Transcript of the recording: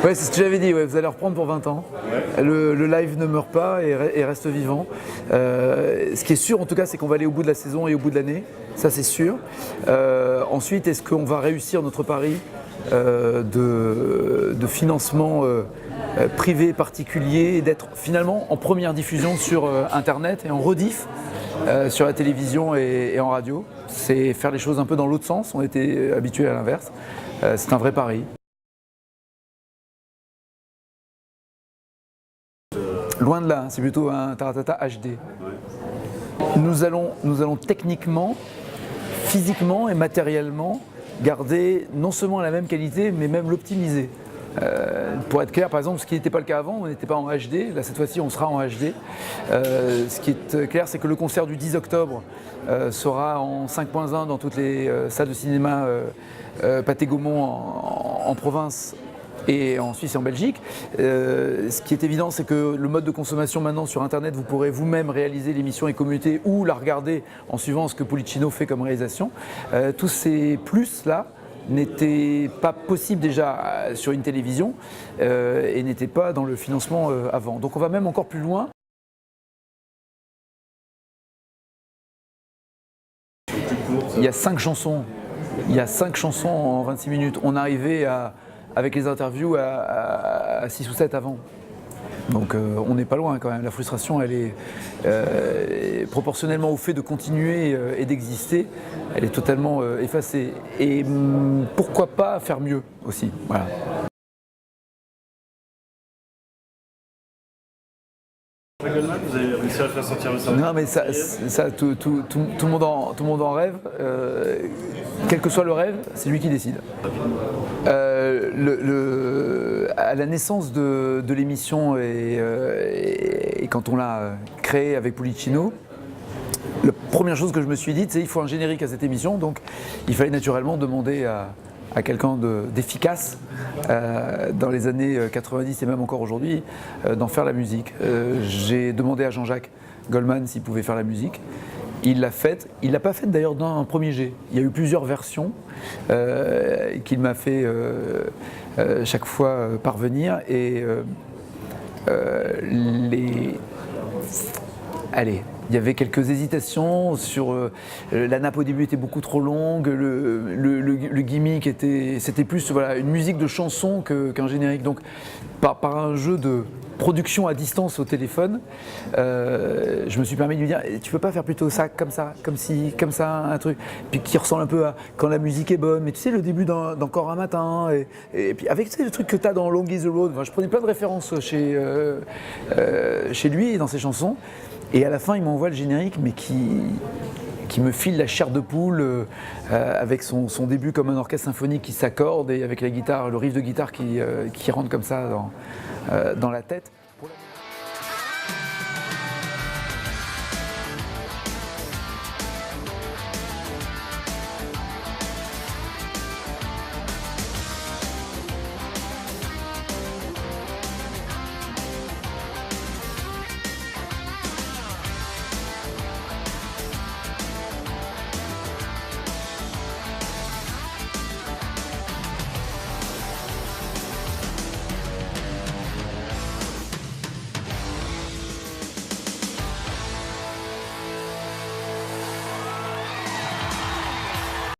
Ouais, c'est ce que j'avais dit, ouais, vous allez reprendre pour 20 ans. Ouais. Le live ne meurt pas et reste vivant. Ce qui est sûr en tout cas, c'est qu'on va aller au bout de la saison et au bout de l'année, ça c'est sûr. Ensuite, est-ce qu'on va réussir notre pari de financement privé particulier et d'être finalement en première diffusion sur Internet et en rediff sur la télévision et en radio? C'est faire les choses un peu dans l'autre sens, on était habitués à l'inverse. C'est un vrai pari. Loin de là, c'est plutôt un Taratata HD. Nous allons techniquement, physiquement et matériellement garder non seulement la même qualité, mais même l'optimiser. Pour être clair, par exemple, ce qui n'était pas le cas avant, on n'était pas en HD, là cette fois-ci on sera en HD. Ce qui est clair, c'est que le concert du 10 octobre sera en 5.1 dans toutes les salles de cinéma Pathé Gaumont en province et en Suisse et en Belgique. Ce qui est évident, c'est que le mode de consommation maintenant sur Internet, vous pourrez vous-même réaliser l'émission et commuter ou la regarder en suivant ce que Policino fait comme réalisation. Tous ces plus-là n'étaient pas possibles déjà sur une télévision et n'étaient pas dans le financement avant. Donc on va même encore plus loin. Il y a 5 chansons. Il y a 5 chansons en 26 minutes. On arrivait avec les interviews à 6 ou 7 avant. Donc on n'est pas loin quand même. La frustration, elle est proportionnellement au fait de continuer et d'exister, elle est totalement effacée. Et pourquoi pas faire mieux aussi. Voilà. Goldman, vous avez réussi à le faire sortir le cerveau? Non mais ça tout le monde en rêve. Quel que soit le rêve, c'est lui qui décide. À la naissance de l'émission et quand on l'a créée avec Policino, la première chose que je me suis dit, c'est qu'il faut un générique à cette émission, donc il fallait naturellement demander à quelqu'un d'efficace dans les années 90 et même encore aujourd'hui d'en faire la musique. J'ai demandé à Jean-Jacques Goldman s'il pouvait faire la musique. Il l'a faite. Il ne l'a pas faite d'ailleurs dans un premier jet. Il y a eu plusieurs versions qu'il m'a fait chaque fois parvenir. Et Allez, il y avait quelques hésitations sur la nappe au début était beaucoup trop longue, le gimmick c'était plus voilà, une musique de chanson qu'un générique. Donc par un jeu de production à distance au téléphone, je me suis permis de lui dire tu peux pas faire plutôt ça, comme ça, un truc, puis qui ressemble un peu à quand la musique est bonne, mais tu sais le début d'Encore un matin, et puis avec tu sais, le truc que tu as dans Long is the Road, enfin, je prenais plein de références chez lui et dans ses chansons. Et à la fin, il m'envoie le générique, mais qui me file la chair de poule avec son début comme un orchestre symphonique qui s'accorde et avec la guitare, le riff de guitare qui rentre comme ça dans la tête.